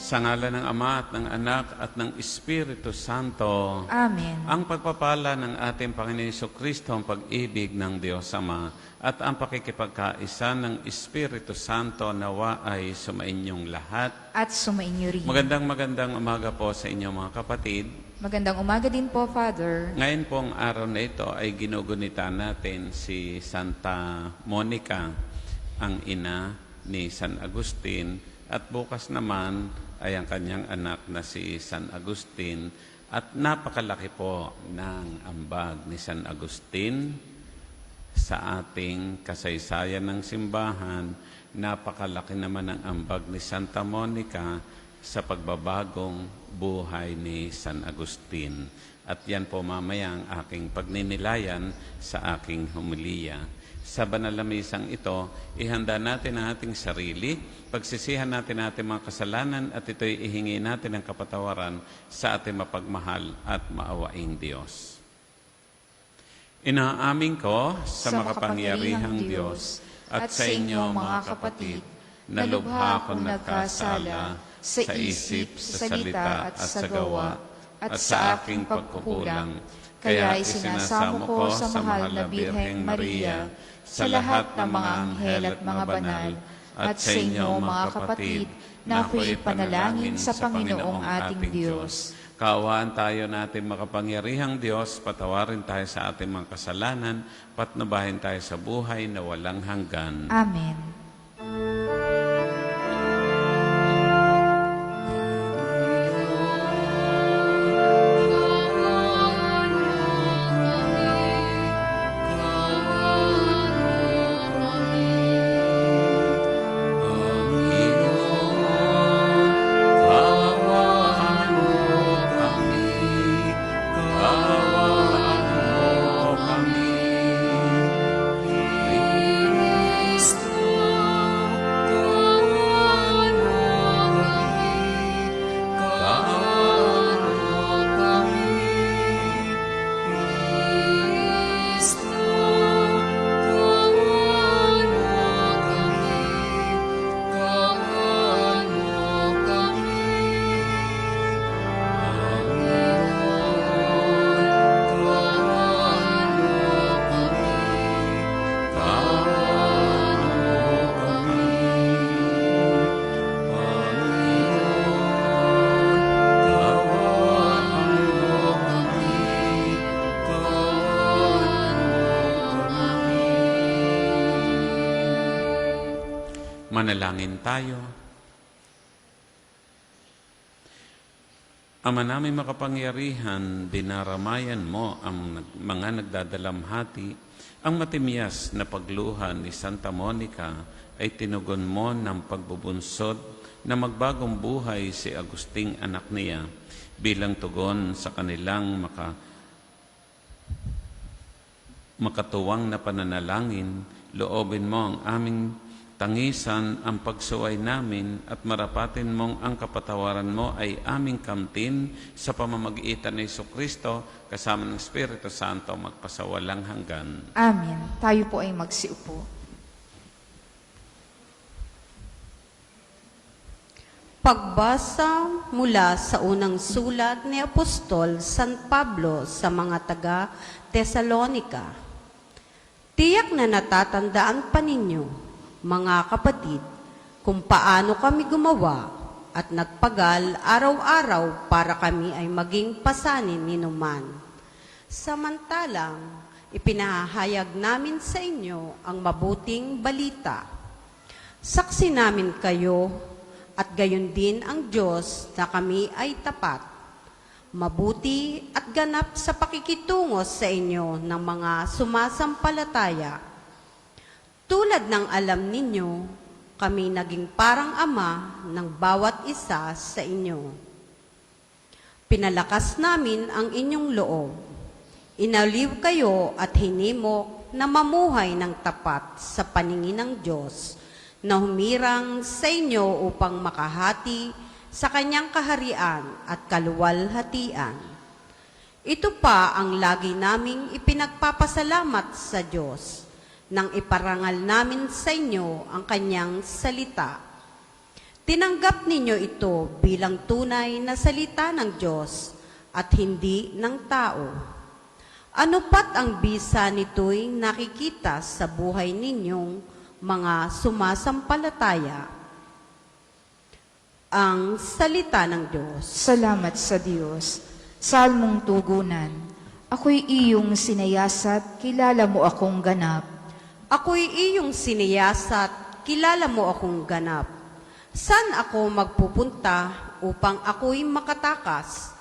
Sa ngalan ng Ama at ng Anak at ng Espiritu Santo. Amen. Ang pagpapala ng ating Panginoon Jesucristo, ang pag-ibig ng Diyos Ama, at ang pakikipagkaisa ng Espiritu Santo nawa ay sumainyong lahat. At sumainyo rin. Magandang umaga po sa inyong mga kapatid. Magandang umaga din po, Father. Ngayon pong araw na ito ay ginugunita natin si Santa Monica, ang ina ni San Agustin, at bukas naman ay ang kanyang anak na si San Agustin. At napakalaki po ng ambag ni San Agustin sa ating kasaysayan ng simbahan. Napakalaki naman ang ambag ni Santa Monica sa pagbabagong buhay ni San Agustin. At yan po mamaya ang aking pagninilayan sa aking homilya. Sa banal na misang ito, ihanda natin ang ating sarili, pagsisihan natin ang ating mga kasalanan, at ito'y ihingi natin ang kapatawaran sa ating mapagmahal at maawaing Diyos. Inaamin ko sa makapangyarihang Diyos at sa inyo mga kapatid, na lubha akong nagkasala sa isip, sa salita at sa gawa, at sa aking pagkukulang. Kaya isinasamo ko sa mahal na Birheng Maria, sa lahat ng mga anghel at mga banal, at sa inyo mga kapatid, na ako'y panalangin sa Panginoong ating Diyos. Kaawaan tayo natin makapangyarihang Diyos, patawarin tayo sa ating mga kasalanan, patnubahin tayo sa buhay na walang hanggan. Amen. Manalangin tayo. Ama namin makapangyarihan, dinaramayan mo ang mga nagdadalamhati. Ang matimyas na pagluha ni Santa Monica ay tinugon mo ng pagbubunsod na magbagong buhay si Agusting anak niya. Bilang tugon sa kanilang makatuwang na pananalangin, loobin mo ang aming tangisan ang pagsuway namin at marapatin mong ang kapatawaran mo ay aming kamtin sa pamamagitan ni Jesucristo kasama ng Espiritu Santo magpasawalang hanggan. Amen. Tayo po ay magsiupo. Pagbasa mula sa unang sulat ni Apostol San Pablo sa mga taga-Tesalonika. Tiyak na natatandaan pa ninyo, mga kapatid, kung paano kami gumawa at nagpagal araw-araw para kami ay maging pasanin ni Numan. Samantalang, ipinahayag namin sa inyo ang mabuting balita. Saksi namin kayo at gayon din ang Diyos na kami ay tapat, mabuti at ganap sa pakikitungo sa inyo ng mga sumasampalataya. Tulad ng alam ninyo, kami naging parang ama ng bawat isa sa inyo. Pinalakas namin ang inyong loob. Inaliw kayo at hinimok na mamuhay ng tapat sa paningin ng Diyos, na humirang sa inyo upang makahati sa kanyang kaharian at kaluwalhatian. Ito pa ang lagi naming ipinagpapasalamat sa Diyos, nang iparangal namin sa inyo ang kanyang salita. Tinanggap ninyo ito bilang tunay na salita ng Diyos at hindi ng tao. Ano pat ang bisa nito'y nakikita sa buhay ninyong mga sumasampalataya? Ang salita ng Diyos. Salamat sa Diyos. Salmong tugunan. Ako'y iyong sinayasat, kilala mo akong ganap. Ako'y iyong siniyasat, kilala mo akong ganap. Saan ako magpupunta upang ako'y makatakas?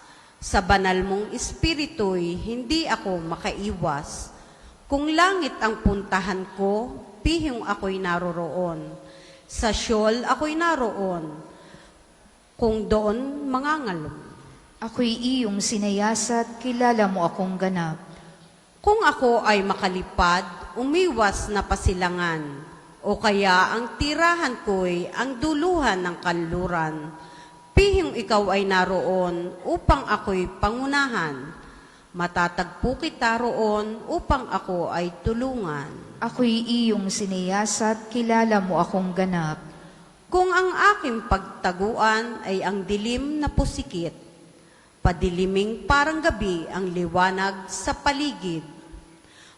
Sa banal mong espiritu'y hindi ako makaiwas. Kung langit ang puntahan ko, pihong ako'y naroroon. Sa Sheol ako'y naroon, kung doon mangangalong. Ako'y iyong sinayasat, kilala mo akong ganap. Kung ako ay makalipad, umiwas na pasilangan, o kaya ang tirahan ko'y ang duluhan ng kanluran, pihing ikaw ay naroon upang ako'y pangunahan. Matatagpo kita roon upang ako ay tulungan. Ako'y iyong sinayasat, kilala mo akong ganap. Kung ang aking pagtaguan ay ang dilim na pusikit, padiliming parang gabi ang liwanag sa paligid,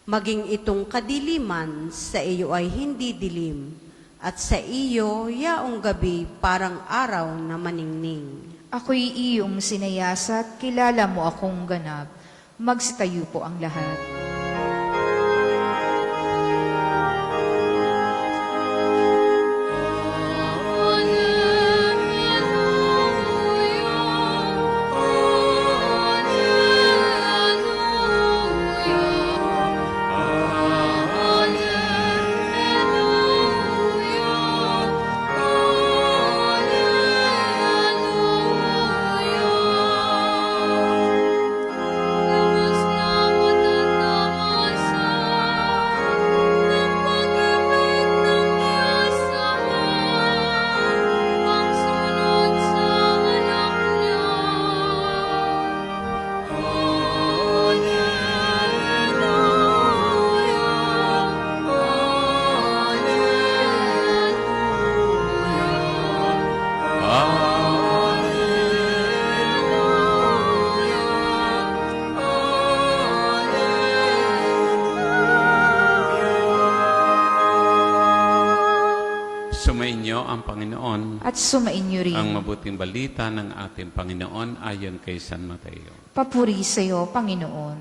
maging itong kadiliman sa iyo ay hindi dilim, at sa iyo yaong gabi parang araw na maningning. Ako'y iyong sinayasat, kilala mo akong ganap. Magsitayo po ang lahat. Sumainyo ang Panginoon. At sumainyo rin. Ang mabuting balita ng ating Panginoon ayon kay San Mateo. Papuri sa iyo, Panginoon.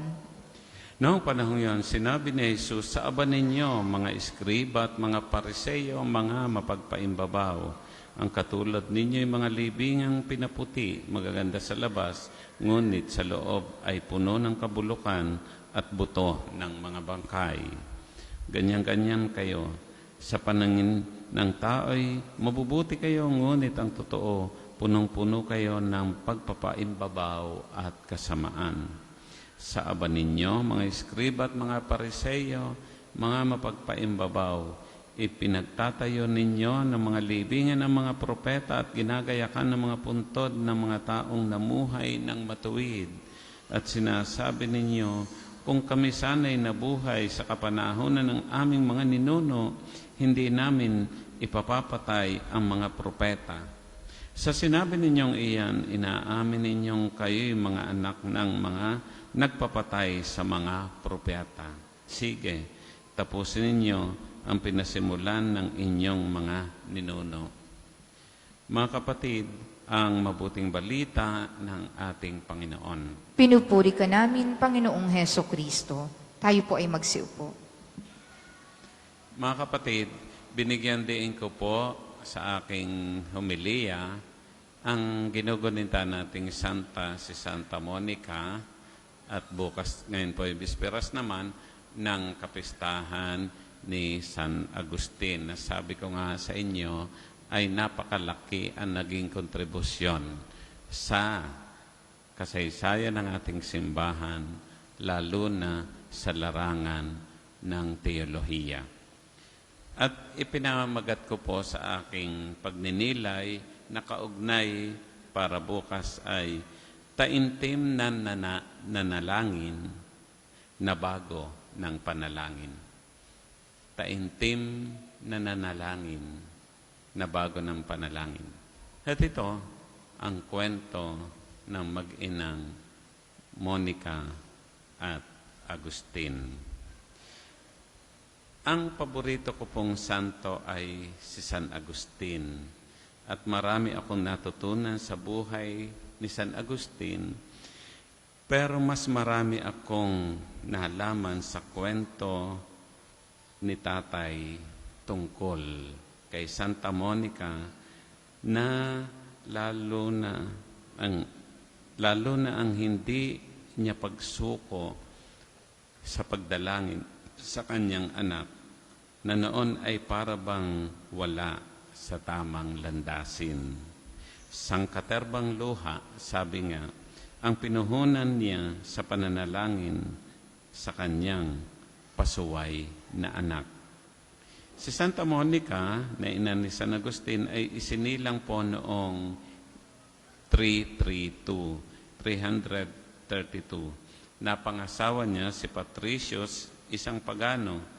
Noong panahon yon, sinabi ni Jesus, sa aba ninyo, mga iskriba at mga pariseyo, mga mapagpaimbabaw. Ang katulad ninyo'y mga libingang pinaputi, magaganda sa labas, ngunit sa loob ay puno ng kabulukan at buto ng mga bangkay. Ganyan-ganyan kayo. Sa panangin ng tao'y mabubuti kayo, ngunit ang totoo, punong-puno kayo ng pagpapaimbabaw at kasamaan. Sa aba ninyo, mga iskriba at mga pariseyo, mga mapagpaimbabaw, ipinagtatayo ninyo ng mga libingan ng mga propeta at ginagayakan ng mga puntod ng mga taong namuhay ng matuwid. At sinasabi ninyo, kung kami sana'y nabuhay sa kapanahonan ng aming mga ninuno, hindi namin ipapapatay ang mga propeta. Sa sinabi ninyong iyan, inaamin ninyong kayo'y mga anak ng mga nagpapatay sa mga propeta. Sige, tapusin ninyo ang pinasimulan ng inyong mga ninuno. Mga kapatid, ang mabuting balita ng ating Panginoon. Pinupuri ka namin, Panginoong Heso Kristo. Tayo po ay magsiupo. Mga kapatid, binigyan din ko po sa aking homilya ang ginugunita nating si Santa Monica, at bukas ngayon po ay bisperas naman ng kapistahan ni San Agustin, na sabi ko nga sa inyo ay napakalaki ang naging kontribusyon sa kasaysayan ng ating simbahan lalo na sa larangan ng teolohiya. At ipinamamagat ko po sa aking pagninilay na kaugnay para bukas ay taimtim na nanalangin na bago ng panalangin. Taimtim na nanalangin na bago ng panalangin. At ito ang kwento ng mag-inang Monica at Agustin. Ang paborito ko pong santo ay si San Agustin at marami akong natutunan sa buhay ni San Agustin, pero mas marami akong nalaman sa kwento ni tatay tungkol kay Santa Monica na lalo na ang hindi niya pagsuko sa pagdalangin sa kanyang anak na noon ay para bang wala sa tamang landasin. Sangkaterbang luha, sabi nga, ang pinuhunan niya sa pananalangin sa kanyang pasuway na anak. Si Santa Monica, na ina ni San Agustin, ay isinilang po noong 332. Napangasawa niya si Patricius, isang pagano.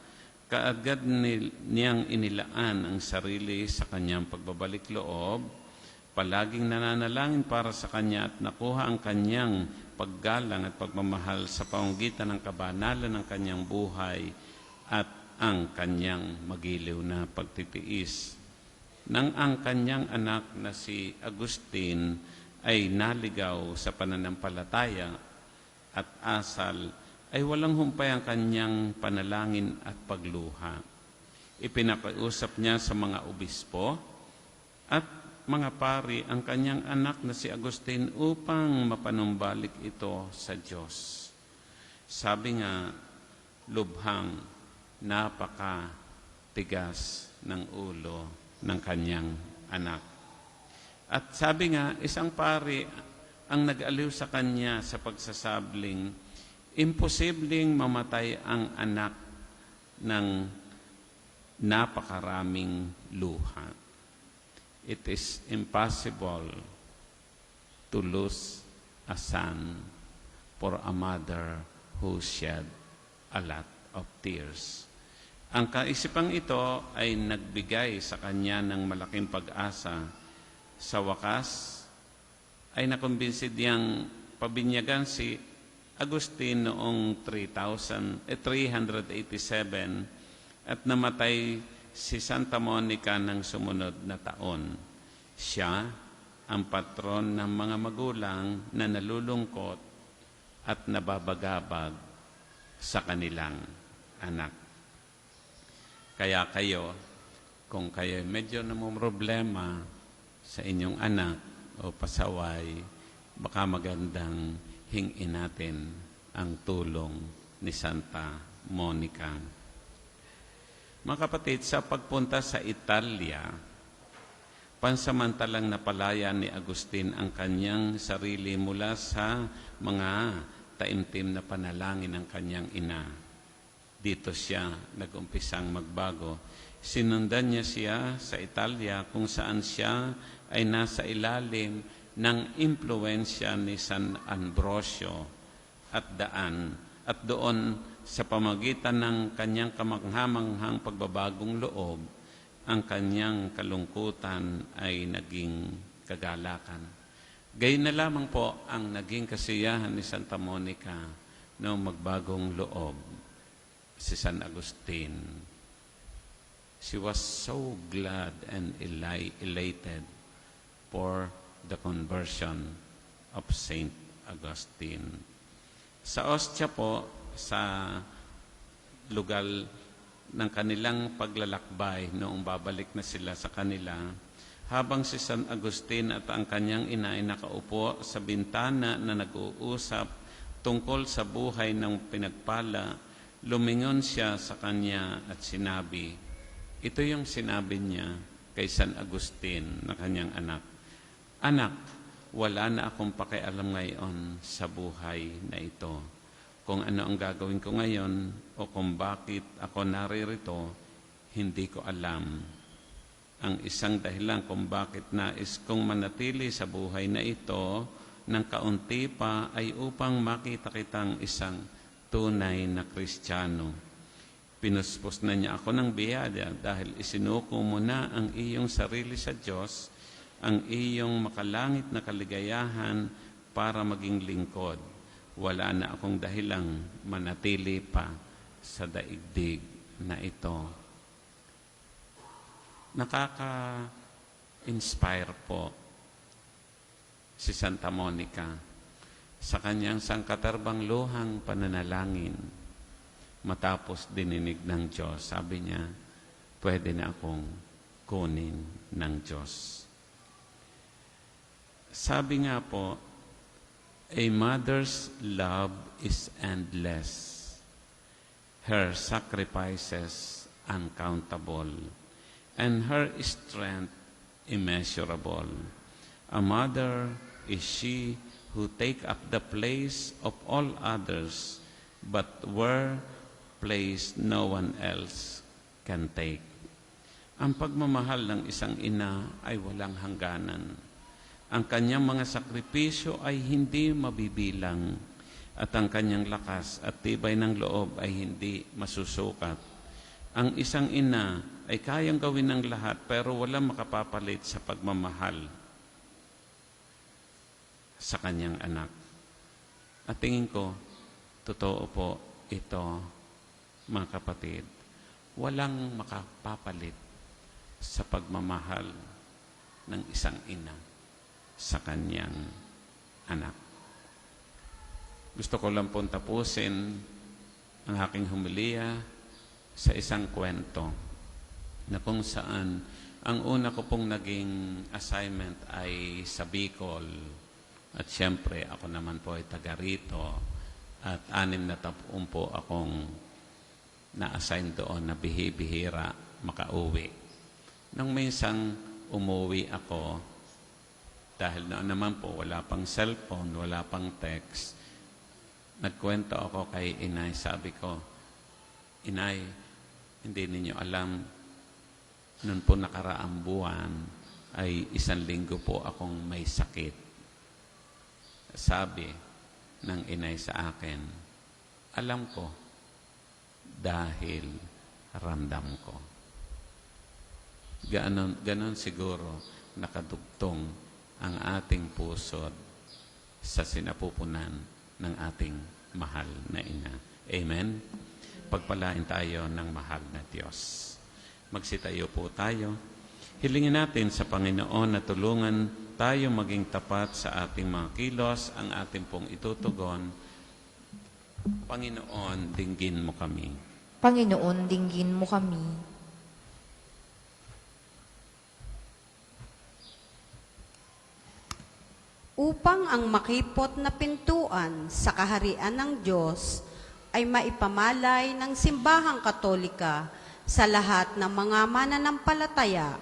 Kaagad niyang inilaan ang sarili sa kanyang pagbabalik loob, palaging nananalangin para sa kanya at nakuha ang kanyang paggalang at pagmamahal sa pamamagitan ng kabanalan ng kanyang buhay at ang kanyang magiliw na pagtitiis. Nang ang kanyang anak na si Agustin ay naligaw sa pananampalataya at asal, ay walang humpay ang kanyang panalangin at pagluha. Ipinakiusap niya sa mga obispo at mga pari ang kanyang anak na si Agustin upang mapanumbalik ito sa Diyos. Sabi nga, lubhang napakatigas ng ulo ng kanyang anak. At sabi nga, isang pari ang nag-aliw sa kanya sa pagsasabling, imposibleng mamatay ang anak ng napakaraming luha. It is impossible to lose a son for a mother who shed a lot of tears. Ang kaisipang ito ay nagbigay sa kanya ng malaking pag-asa. Sa wakas, ay nakumbinsi niyang pabinyagan si Agustin noong 387 at namatay si Santa Monica ng sumunod na taon. Siya ang patron ng mga magulang na nalulungkot at nababagabag sa kanilang anak. Kaya kayo, kung kayo medyo namumroblema sa inyong anak o pasaway, baka magandang hingin natin ang tulong ni Santa Monica. Mga kapatid, sa pagpunta sa Italia, pansamantalang napalaya ni Agustin ang kanyang sarili mula sa mga taimtim na panalangin ng kanyang ina. Dito siya nag-umpisang magbago. Sinundan niya siya sa Italia kung saan siya ay nasa ilalim ng impluensya ni San Ambrosio at doon sa pamagitan ng kanyang kamanghamanghang pagbabagong loob, ang kanyang kalungkutan ay naging kagalakan. Gayon na lamang po ang naging kasiyahan ni Santa Monica noong magbagong loob si San Agustin. She was so glad and elated for the conversion of Saint Augustine. Sa Ostia po, sa lugar ng kanilang paglalakbay noong babalik na sila sa kanila, habang si San Agustin at ang kanyang ina ay nakaupo sa bintana na nag-uusap tungkol sa buhay ng pinagpala, lumingon siya sa kanya at sinabi, ito yung sinabi niya kay San Agustin na kanyang anak, Anak, wala na akong pakialam ngayon sa buhay na ito. Kung ano ang gagawin ko ngayon o kung bakit ako naririto, hindi ko alam. Ang isang dahilan kung bakit nais kong manatili sa buhay na ito ng kaunti pa ay upang makita kitang isang tunay na Kristiyano. Pinuspos na niya ako ng biyaya dahil isinuko mo na ang iyong sarili sa Diyos, ang iyong makalangit na kaligayahan para maging lingkod. Wala na akong dahilang manatili pa sa daigdig na ito. Nakaka-inspire po si Santa Monica sa kanyang sangkatarbang luhang pananalangin. Matapos dininig ng Diyos, sabi niya, pwede na akong kunin ng Diyos. Sabi nga po, a mother's love is endless. Her sacrifices uncountable, and her strength immeasurable. A mother is she who take up the place of all others, but where place no one else can take. Ang pagmamahal ng isang ina ay walang hangganan. Ang kanyang mga sakripisyo ay hindi mabibilang, at ang kanyang lakas at tibay ng loob ay hindi masusukat. Ang isang ina ay kayang gawin ng lahat pero walang makapapalit sa pagmamahal sa kanyang anak. At tingin ko, totoo po ito, mga kapatid. Walang makapapalit sa pagmamahal ng isang ina sa kanyang anak. Gusto ko lang pong tapusin ang aking homilya sa isang kwento na kung saan ang una ko pong naging assignment ay sa Bicol. At siyempre, ako naman po ay taga rito. At 6 na taon po akong na-assign doon na bihira makauwi. Nang minsan umuwi ako, dahil na naman po wala pang cellphone, wala pang text, nagkwento ako kay inay. Sabi ko, Inay, hindi ninyo alam, noon po nakaraang buwan ay 1 linggo po akong may sakit. Sabi ng inay sa akin, alam ko dahil ramdam ko. Ganon siguro nakadugtong ang ating pusod sa sinapupunan ng ating mahal na ina. Amen? Pagpalain tayo ng mahal na Diyos. Magsitayo po tayo. Hilingin natin sa Panginoon na tulungan tayo maging tapat sa ating mga kilos, ang ating pong itutugon. Panginoon, dinggin mo kami. Panginoon, dinggin mo kami. Upang ang makipot na pintuan sa kaharian ng Diyos ay maipamalay ng simbahang katolika sa lahat ng mga mananampalataya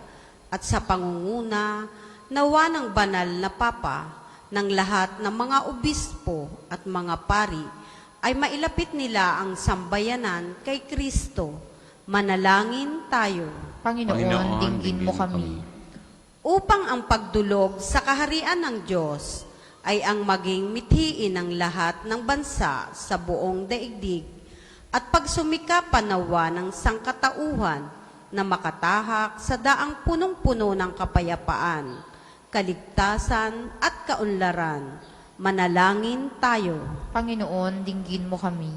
at sa pangunguna nawa ng banal na Papa ng lahat ng mga obispo at mga pari ay mailapit nila ang sambayanan kay Kristo. Manalangin tayo. Panginoon, dinggin mo kami. Upang ang pagdulog sa kaharian ng Diyos ay ang maging mithiin ng lahat ng bansa sa buong daigdig at pagsumika panawa ng sangkatauhan na makatahak sa daang punong-puno ng kapayapaan, kaligtasan at kaunlaran. Manalangin tayo. Panginoon, dinggin mo kami.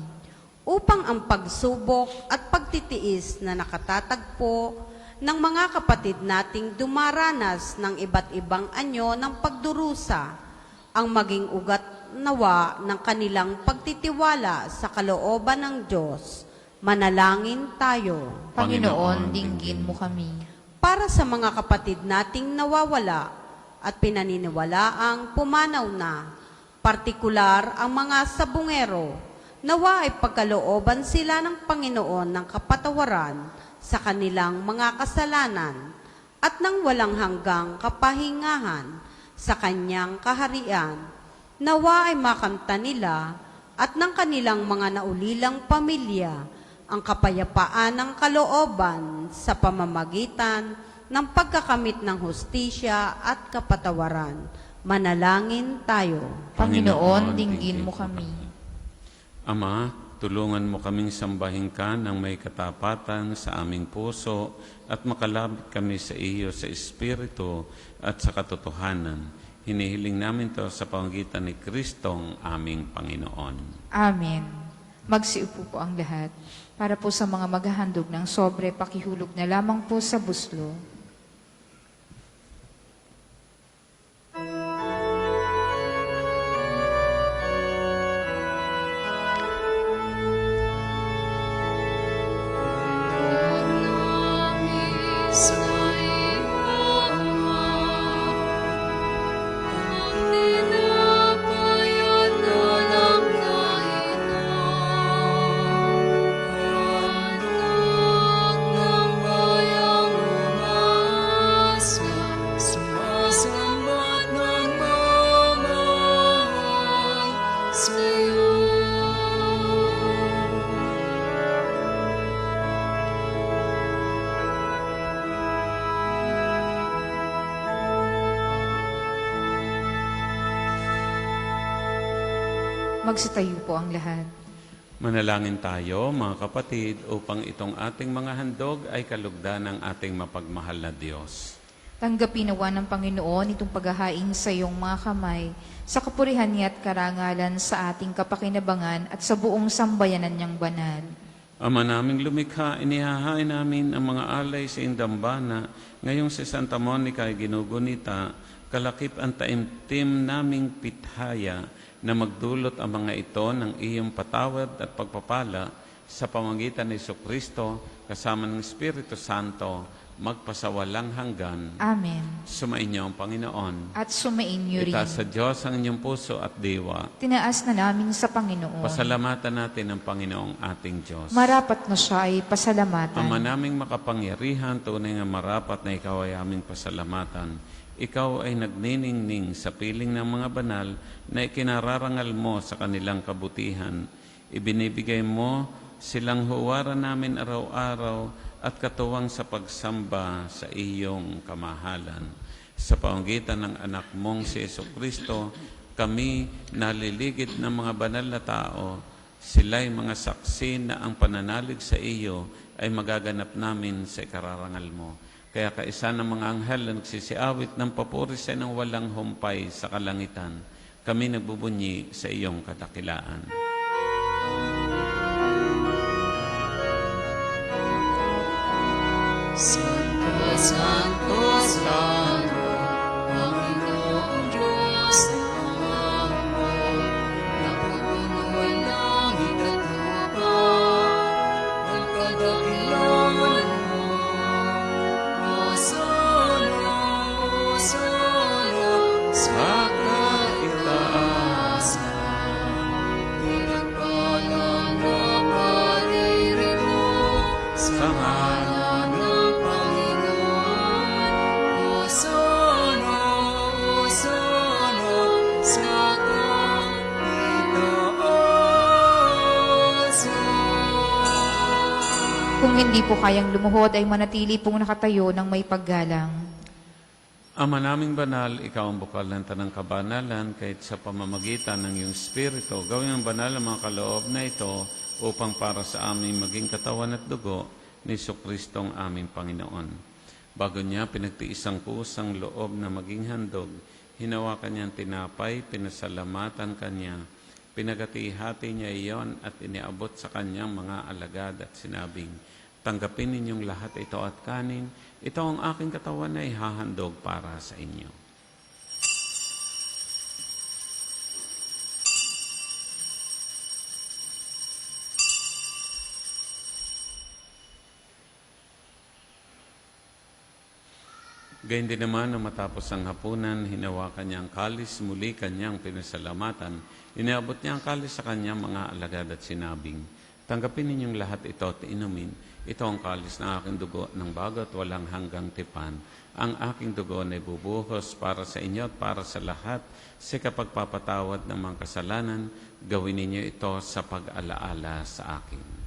Upang ang pagsubok at pagtitiis na nakatatagpo ng mga kapatid nating dumaranas ng iba't ibang anyo ng pagdurusa, ang maging ugat nawa ng kanilang pagtitiwala sa kalooban ng Diyos. Manalangin tayo. Panginoon, dinggin mo kami. Para sa mga kapatid nating nawawala at pinaniniwalaang pumanaw na, partikular ang mga sabungero, nawa ay pagkalooban sila ng Panginoon ng kapatawaran sa kanilang mga kasalanan at ng walang hanggang kapahingahan sa kanyang kaharian. Nawa ay makamta nila at ng kanilang mga naulilang pamilya ang kapayapaan ng kalooban sa pamamagitan ng pagkakamit ng hustisya at kapatawaran. Manalangin tayo. Panginoon, dinggin mo kami. Ama, tulungan mo kaming sambahin ka ng may katapatan sa aming puso at makalapit kami sa iyo sa Espiritu at sa katotohanan. Hinihiling namin to sa pamamagitan ni Kristong aming Panginoon. Amen. Magsiupo po ang lahat. Para po sa mga maghahandog ng sobre, pakihulog na lamang po sa buslo. Magsitayo po ang lahat. Manalangin tayo, mga kapatid, upang itong ating mga handog ay kalugdan ng ating mapagmahal na Diyos. Tanggapin nawa ng Panginoon itong paghahain sa iyong mga kamay, sa kapurihan niya at karangalan sa ating kapakinabangan at sa buong sambayanan niyang banal. Ama naming lumikha, inihahain namin ang mga alay sa Indambana. Ngayong si Santa Monica ay ginugunita, kalakip ang taimtim naming pithaya na magdulot ang mga ito ng iyong patawad at pagpapala sa pamamagitan ni Jesucristo kasama ng Espiritu Santo magpasawalang hanggan. Amen. Sumainyo ang Panginoon. At sumain niyo rin. Itaas sa Diyos ang inyong puso at diwa. Tinaas na namin sa Panginoon. Pasalamatan natin ang Panginoong ating Diyos. Marapat na siya ay pasalamatan. Ama naming makapangyarihan, tunay nga marapat na ikaw ay aming pasalamatan. Ikaw ay nagniningning sa piling ng mga banal na ikinararangal mo sa kanilang kabutihan. Ibinibigay mo silang huwaran namin araw-araw at katuwang sa pagsamba sa iyong kamahalan. Sa pamamagitan ng anak mong si Jesucristo, kami naliligid ng mga banal na tao. Sila'y mga saksi na ang pananalig sa iyo ay magaganap namin sa ikararangal mo. Kaya kaisa ng mga anghel na nagsisiawit ng papuri sa ng walang humpay sa kalangitan, kami nagbubunyi sa iyong kadakilaan. Santo, Santo, Santo, Panginoong Diyos ng mga hukbo, napupuno ang langit at lupa, ang kadakilaan mo. Hosanna, Hosanna, sa kaitaasan, pinagpalang na paririto, sa ngalan ng Panginoon. Hosanna, Hosanna, sa kaitaasan. Kung hindi po kayang lumuhod, ay manatili pong nakatayo ng may paggalang. Ama naming banal, ikaw ang bukal ng tanang kabanalan, kahit sa pamamagitan ng iyong Espiritu, gawin ang banal ang mga kaloob na ito upang para sa amin maging katawan at dugo ni Jesucristong aming Panginoon. Bago niya pinagtiis ang kusang loob na maging handog, hinawakan niya ang tinapay, pinasalamatan kanya, pinagati-hati niya iyon at iniabot sa kanyang mga alagad at sinabing, tanggapin ninyong lahat ito at kanin, ito ang aking katawan na ihahandog para sa inyo. Gayun din naman, nang matapos ang hapunan, hinawakan niya ang kalis, muli kanyang pinasalamatan. Iniabot niya ang kalis sa kanyang mga alagad at sinabing, Tanggapin ninyong lahat ito at inumin. Ito ang kalis ng aking dugo ng bago at walang hanggang tipan. Ang aking dugo na ibubuhos para sa inyo at para sa lahat sa kapagpapatawad ng mga kasalanan. Gawin ninyo ito sa pag-alaala sa akin.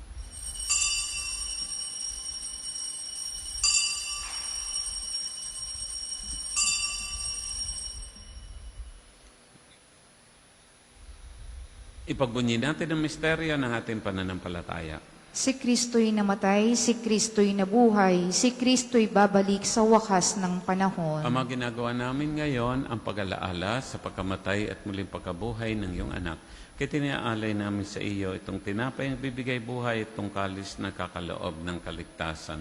Ipagbunyi natin ang misteryo ng ating pananampalataya. Si Kristo'y namatay, si Kristo'y nabuhay, si Kristo'y babalik sa wakas ng panahon. Ama, ginagawa namin ngayon ang pag-alaala sa pagkamatay at muling pagkabuhay ng iyong anak. Kaya tiniaalay namin sa iyo itong tinapay ang bibigay buhay, itong kalis na kakaloob ng kaligtasan.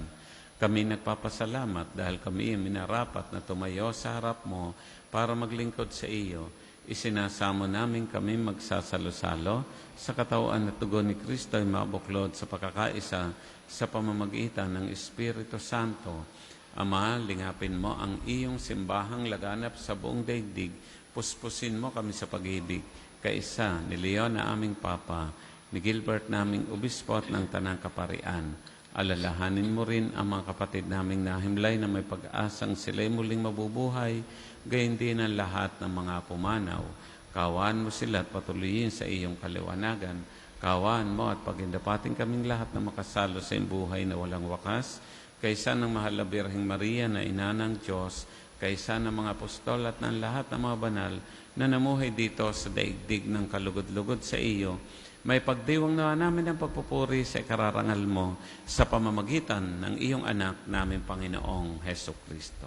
Kami nagpapasalamat dahil kami minarapat na tumayo sa harap mo para maglingkod sa iyo. Isinasamo namin kami magsasalo-salo sa katawan at dugo ni Kristo ay mabuklod sa pagkakaisa sa pamamagitan ng Espiritu Santo. Ama, lingapin mo ang iyong simbahang laganap sa buong daigdig. Puspusin mo kami sa pag-ibig. Kaisa ni Leon na aming Papa, ni Gilbert naming Obispo at ng Tanang Kaparian. Alalahanin mo rin ang mga kapatid naming nahimlay na may pag-asang sila'y muling mabubuhay, gayon din ang lahat ng mga pumanaw. Kawan mo sila at patuloyin sa iyong kaliwanagan. Kawan mo at pagindapating kaming lahat na makasalo sa iyong buhay na walang wakas, kaysa ng mahal na Birheng Maria na ina ng Diyos, kaysa ng mga apostol at ng lahat ng mga banal na namuhay dito sa daigdig ng kalugod-lugod sa iyo. May pagdiwang nawa namin ang pagpupuri sa ikararangal mo sa pamamagitan ng iyong anak namin Panginoong Heso Kristo.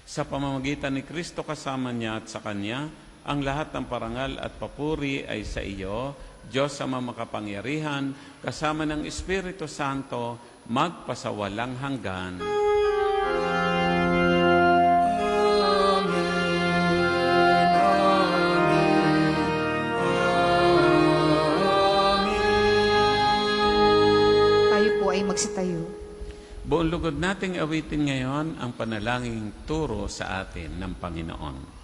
Sa pamamagitan ni Kristo kasama niya at sa Kanya, ang lahat ng parangal at papuri ay sa iyo, Diyos Ama makapangyarihan, kasama ng Espiritu Santo, magpasawalang hanggan. Tayo po ay magsitayo. Buong lugod nating awitin ngayon ang panalangin turo sa atin ng Panginoon.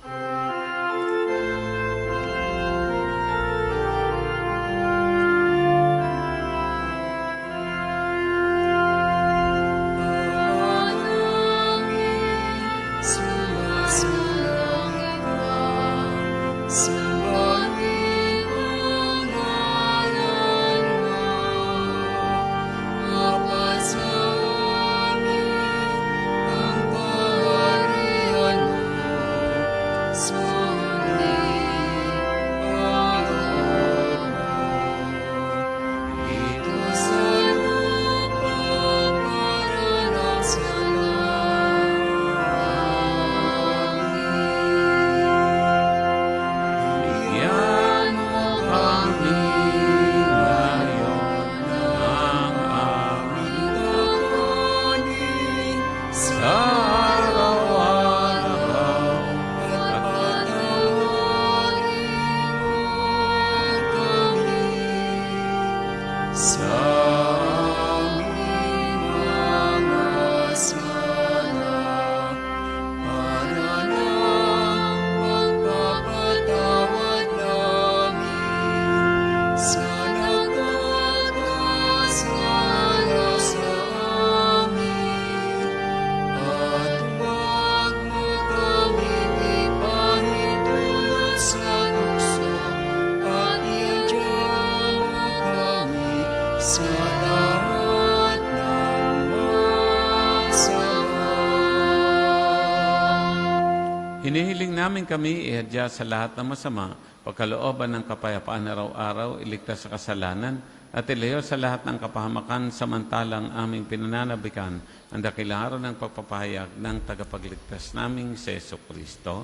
Hinihiling namin kami ihadya sa lahat ng masama, pagkalooban ng kapayapaan araw-araw, iligtas sa kasalanan, at ilayo sa lahat ng kapahamakan samantalang aming pinananabikan ang dakilang araw ng pagpapahayag ng tagapagligtas naming si Jesu Kristo.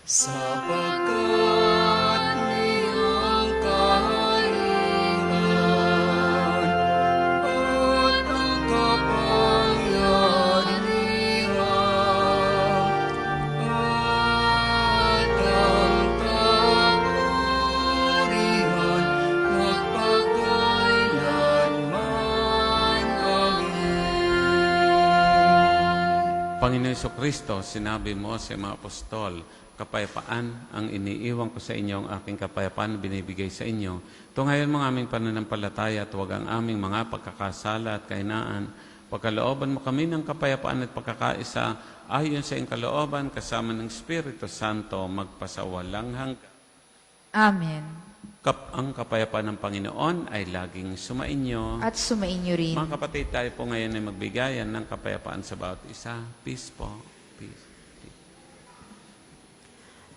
Sapagkat iyong kaharian at ang kapangyarihan at ang kapurihan magpakailanman. Amen. Panginoon Jesu Kristo, sinabi mo sa mga apostol, kapayapaan ang iniiwan ko sa inyo, ang aking kapayapaan binibigay sa inyo. Tungayan mo ang aming pananampalataya at huwag ang aming mga pagkakasala at kainaan. Pagkalooban mo kami ng kapayapaan at pagkakaisa ayon sa iyong kalooban kasama ng Espiritu Santo magpasawalang hanggan. Amen. Ang kapayapaan ng Panginoon ay laging sumainyo. At sumainyo rin. Mga kapatid, tayo po ngayon ay magbigayan ng kapayapaan sa bawat isa. Peace po. Peace.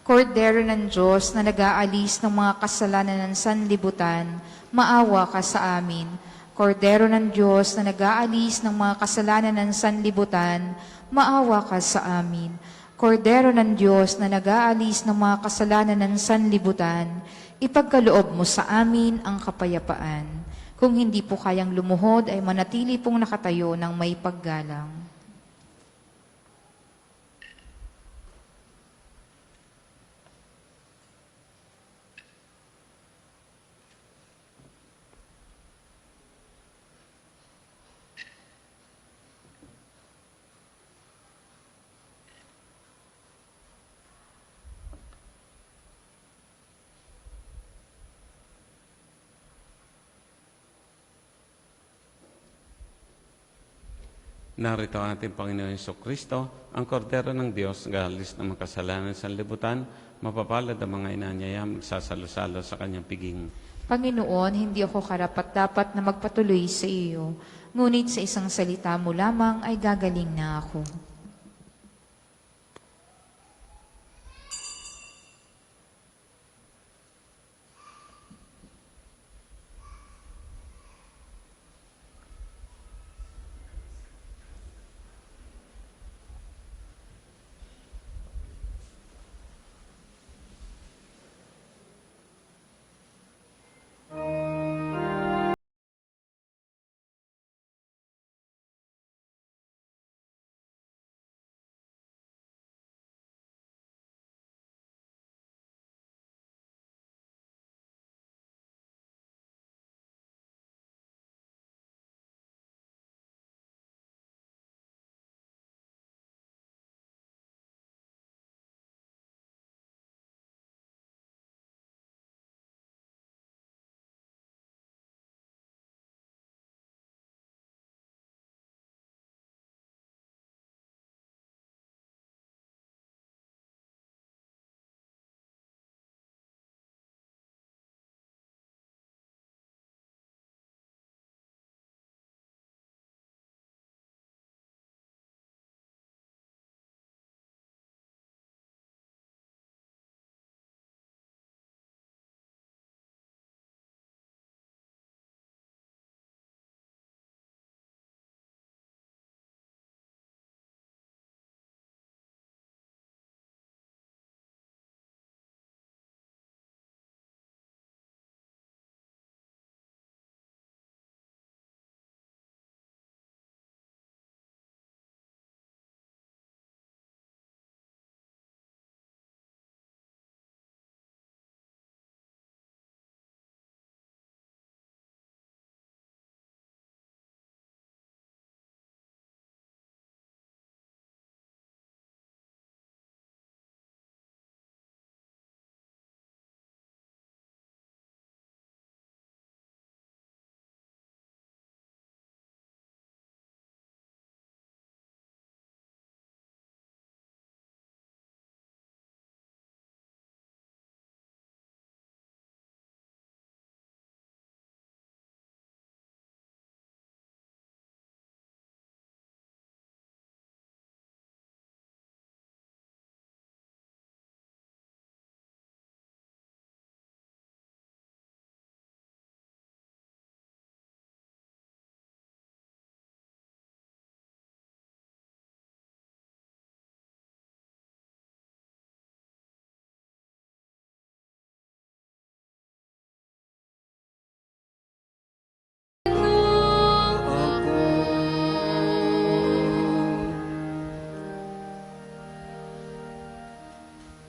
Kordero ng Diyos na nag-aalis ng mga kasalanan ng sanlibutan, maawa ka sa amin. Kordero ng Diyos na nag-aalis ng mga kasalanan ng sanlibutan, maawa ka sa amin. Kordero ng Diyos na nag-aalis ng mga kasalanan ng sanlibutan, ipagkaloob mo sa amin ang kapayapaan. Kung hindi po kayang lumuhod, ay manatili pong nakatayo ng may paggalang. Narito ang ating Panginoon Jesucristo, ang kordero ng Diyos, galis ng mga kasalanan sa libutan, mapapalad ang mga inanyaya, magsasalo-salo sa kanyang piging. Panginoon, hindi ako karapat-dapat na magpatuloy sa iyo, ngunit sa isang salita mo lamang ay gagaling na ako.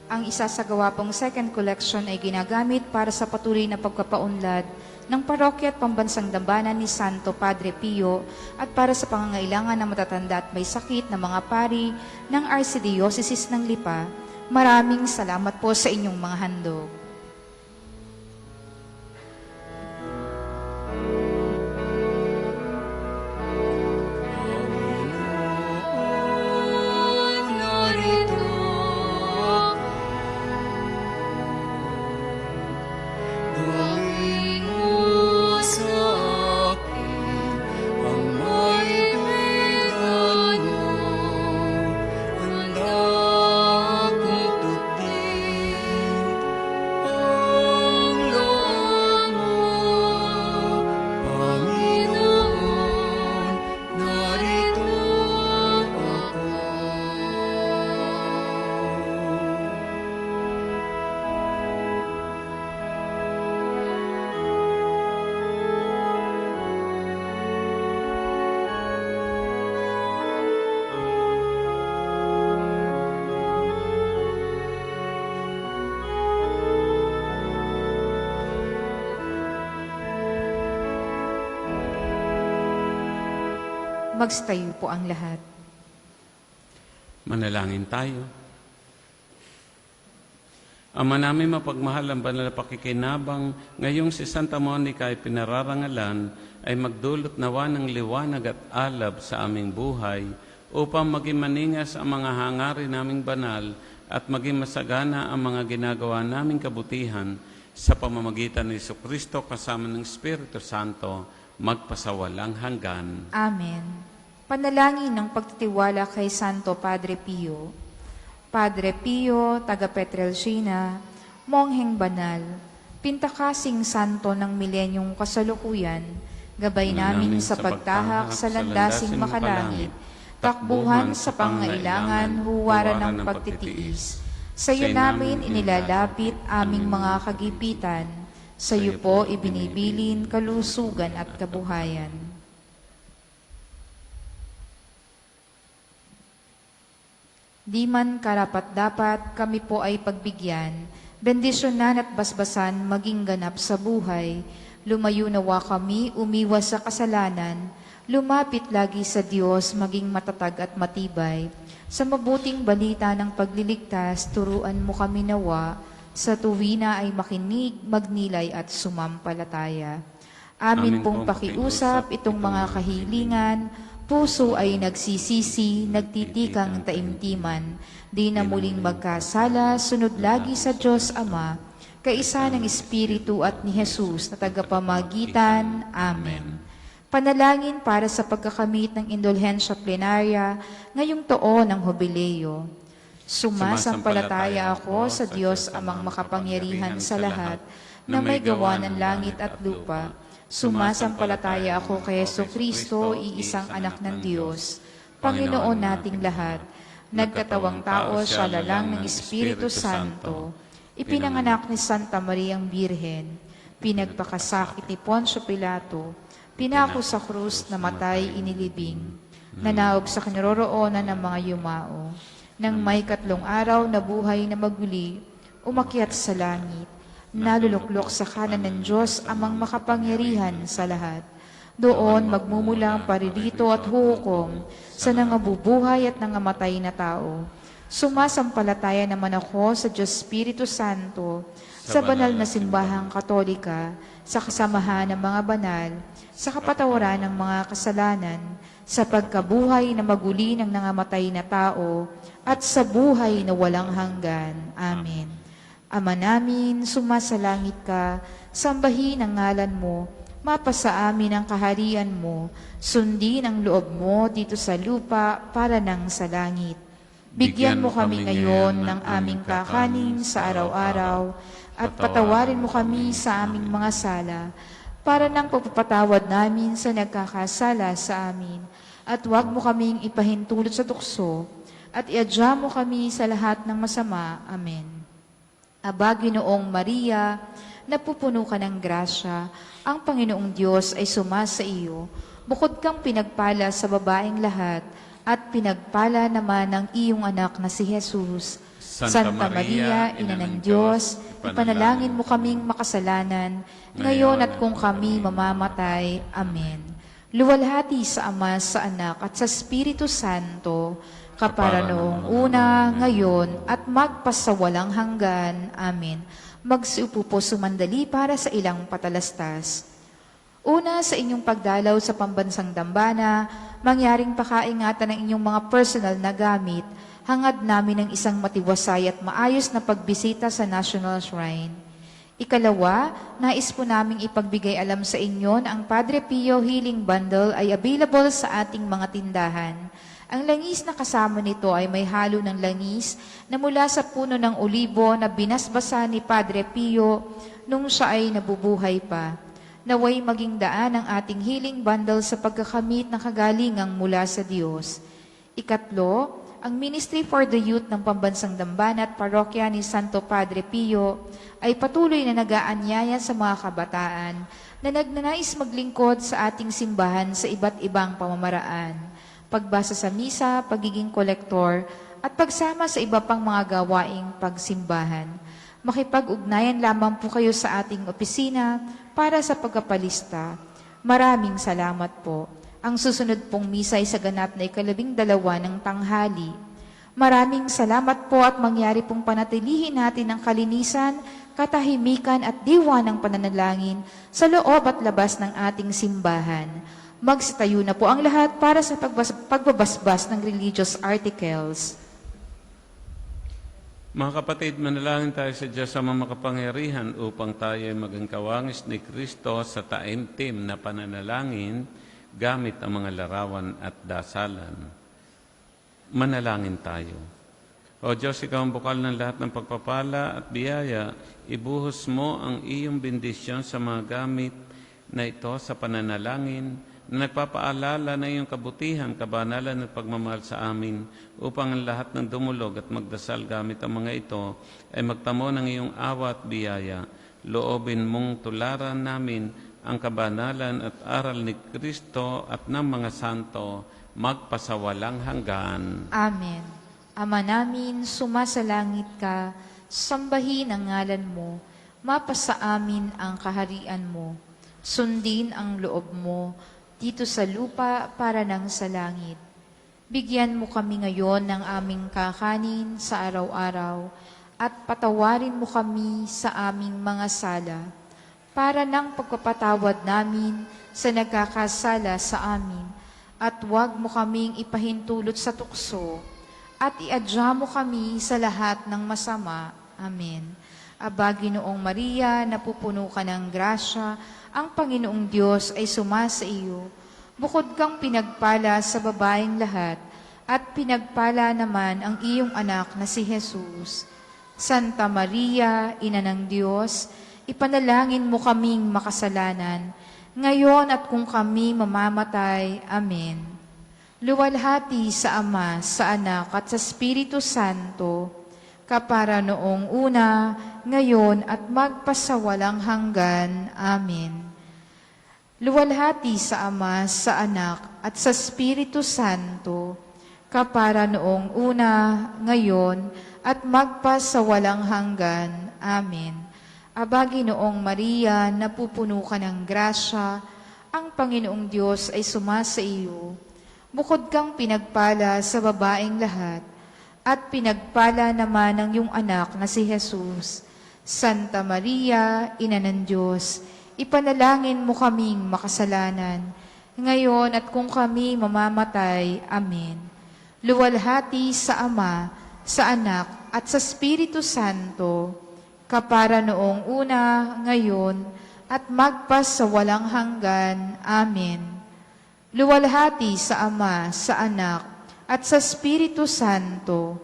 Ang isasagawa pong second collection ay ginagamit para sa patuloy na pagpapaunlad ng parokya at pambansang dambana ni Santo Padre Pio at para sa pangangailangan ng matatanda at may sakit na mga pari ng Archdiocese ng Lipa Maraming salamat po sa inyong mga handog. narito gawin mo sa akin ang may kailan mo. Handa akong tupin ang loob mo, Panginoon, narito ako. Magstayo po ang lahat. Manalangin tayo. Ama namin mapagmahal ang banal na pakikinabang, ngayong si Santa Monica ay pinararangalan, ay magdulot nawa ng liwanag at alab sa aming buhay, upang maging maningas ang mga hangarin naming banal at maging masagana ang mga ginagawa naming kabutihan sa pamamagitan ni Jesucristo kasama ng Espiritu Santo, magpasawalang hanggan. Amen. Panalangin ng pagtitiwala kay Santo Padre Pio. Padre Pio, taga Petrelcina, mongheng banal, pintakasing santo ng milenyong kasalukuyan, gabay namin sa pagtahak sa landasing makalangit, takbuhan sa pangailangan, huwaran ng pagtitiis. Sa iyo namin inilalapit aming mga kagipitan, sa iyo po ibinibilin kalusugan at kabuhayan. Di man karapat-dapat kami po ay pagbigyan, bendisyonan at basbasan maging ganap sa buhay. Lumayo nawa kami, umiwas sa kasalanan, lumapit lagi sa Diyos, maging matatag at matibay. Sa mabuting balita ng pagliligtas, turuan mo kami nawa, sa tuwina ay makinig, magnilay at sumampalataya. Amin pong pakiusap itong mga kahilingan, puso ay nagsisisi, nagtitikang taimtiman, di na muling magkasala, sunod lagi sa Diyos Ama, kaisa ng Espiritu at ni Jesus na tagapamagitan. Amen. Panalangin para sa pagkakamit ng indulhensya plenarya ngayong taon ng Jubileo. Sumasampalataya ako sa Diyos Amang makapangyarihan sa lahat, na may gawa ng langit at lupa. Sumasampalataya ako kay Jesucristo, iisang anak ng Diyos, Panginoon nating lahat, nagkatawang tao sa lalang ng Espiritu Santo, ipinanganak ni Santa Mariang Birhen, pinagpakasakit ni Poncio Pilato, pinako sa krus, namatay, inilibing, nanaog sa kinaroroonan ng mga yumao, nang may 3 araw na buhay na maguli, umakyat sa langit, naluluklok sa kanan ng Diyos Amang makapangyarihan sa lahat. Doon magmumula ang paririto at hukom sa nangabubuhay at nangamatay na tao. Sumasampalataya naman ako sa Diyos Espiritu Santo, sa banal na simbahang katolika, sa kasamahan ng mga banal, sa kapatawaran ng mga kasalanan, sa pagkabuhay na maguli ng nangamatay na tao, at sa buhay na walang hanggan. Amen. Ama namin, sumasalangit ka, sambahin ang ngalan mo, mapasa amin ang kaharian mo, sundin ang loob mo dito sa lupa para nang sa langit. Bigyan mo kami ngayon ng aming kakanin sa araw-araw, at patawarin mo kami sa aming mga sala, para nang pagpapatawad namin sa nagkakasala sa amin, at huwag mo kaming ipahintulot sa tukso, at iadya mo kami sa lahat ng masama. Amen. Aba, Ginoong Maria, napupuno ka ng grasya, ang Panginoong Diyos ay sumasa iyo. Bukod kang pinagpala sa babaeng lahat, at pinagpala naman ng iyong anak na si Jesus. Santa Maria, Ina ng Diyos, ipanalangin mo kaming makasalanan, ngayon at kung kami mamamatay. Amen. Luwalhati sa Ama, sa Anak, at sa Espiritu Santo, kapara noong una, ngayon, at magpasawalang hanggan. Amen. Magsiupo po sumandali para sa ilang patalastas. Una, sa inyong pagdalaw sa pambansang dambana, mangyaring pakaingatan ng inyong mga personal na gamit, hangad namin ng isang matiwasay at maayos na pagbisita sa National Shrine. Ikalawa, nais po naming ipagbigay alam sa inyo na ang Padre Pio Healing Bundle ay available sa ating mga tindahan. Ang langis na kasama nito ay may halo ng langis na mula sa puno ng olibo na binasbasa ni Padre Pio nung siya ay nabubuhay pa. Naway maging daan ang ating healing bundle sa pagkakamit ng kagalingang mula sa Diyos. Ikatlo, ang Ministry for the Youth ng Pambansang Dambana at Parokya ni Santo Padre Pio ay patuloy na nag-aanyaya sa mga kabataan na nagnanais maglingkod sa ating simbahan sa iba't ibang pamamaraan. Pagbasa sa misa, pagiging kolektor, at pagsama sa iba pang mga gawaing pagsimbahan. Makipag-ugnayan lamang po kayo sa ating opisina para sa pagkapalista. Maraming salamat po. Ang susunod pong misa ay sa ganap na 12 ng tanghali. Maraming salamat po at mangyari pong panatilihin natin ang kalinisan, katahimikan at diwa ng pananalangin sa loob at labas ng ating simbahan. Magsitayo na po ang lahat para sa pagbabasbas ng religious articles. Mga kapatid, manalangin tayo sa Diyos sa makapangyarihan upang tayo ay maging kawangis ni Kristo sa taimtim na pananalangin gamit ang mga larawan at dasalan. Manalangin tayo. O Diyos, Ikaw ang bukal ng lahat ng pagpapala at biyaya, ibuhos mo ang iyong bendisyon sa mga gamit na ito sa pananalangin na nagpapaalala ng iyong kabutihan, kabanalan at pagmamahal sa amin upang ang lahat ng dumulog at magdasal gamit ang mga ito ay magtamo ng iyong awa at biyaya. Loobin mong tularan namin ang kabanalan at aral ni Kristo at ng mga santo magpasawalang hanggan. Amen. Ama namin, sumasalangit ka, sambahin ang ngalan mo, mapasa amin ang kaharian mo, sundin ang loob mo, dito sa lupa para nang sa langit. Bigyan mo kami ngayon ng aming kakanin sa araw-araw, at patawarin mo kami sa aming mga sala, para ng pagpapatawad namin sa nagkakasala sa amin, at huwag mo kaming ipahintulot sa tukso, at iadya mo kami sa lahat ng masama. Amen. Aba, Ginoong Maria, napupuno ka ng grasya, ang Panginoong Diyos ay sumasa iyo. Bukod kang pinagpala sa babaeng lahat, at pinagpala naman ang iyong anak na si Jesus. Santa Maria, Ina ng Diyos, ipanalangin mo kaming makasalanan, ngayon at kung kami mamamatay. Amen. Luwalhati sa Ama, sa Anak, at sa Espiritu Santo, kapara noong una, ngayon, at magpasawalang hanggan. Amen. Luwalhati sa Ama, sa Anak, at sa Espiritu Santo, kapara noong una, ngayon, at magpasawalang hanggan. Amen. Aba, Ginoong Maria, napupuno ka ng grasya, ang Panginoong Diyos ay sumasa iyo. Bukod kang pinagpala sa babaeng lahat, at pinagpala naman ang iyong anak na si Jesus. Santa Maria, Ina ng Diyos, ipanalangin mo kaming makasalanan, ngayon at kung kami mamamatay. Amen. Luwalhati sa Ama, sa Anak, at sa Espiritu Santo, kapara noong una, ngayon, at magpasawalang hanggan. Amen. Luwalhati sa Ama, sa Anak, at sa Espiritu Santo,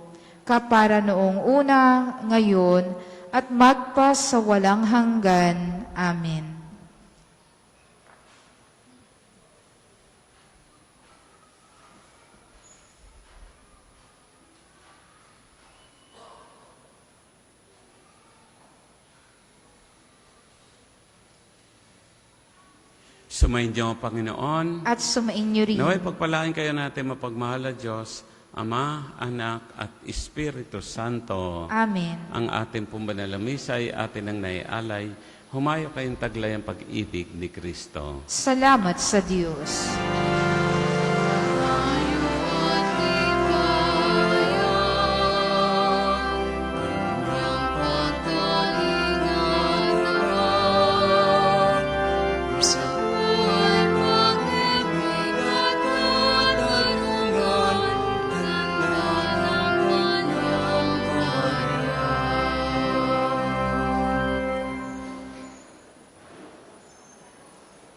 kapara noong una, ngayon, at magpasawalang hanggan. Amen. Sumayin niyo ang Panginoon. At sumainyo rin. Naway pagpalain kayo natin mapagmahal na Diyos, Ama, Anak, at Espiritu Santo. Amen. Ang ating pong banal na misa ay atin ang naialay. Humayo kayong taglay ang pag-ibig ni Kristo. Salamat sa Diyos.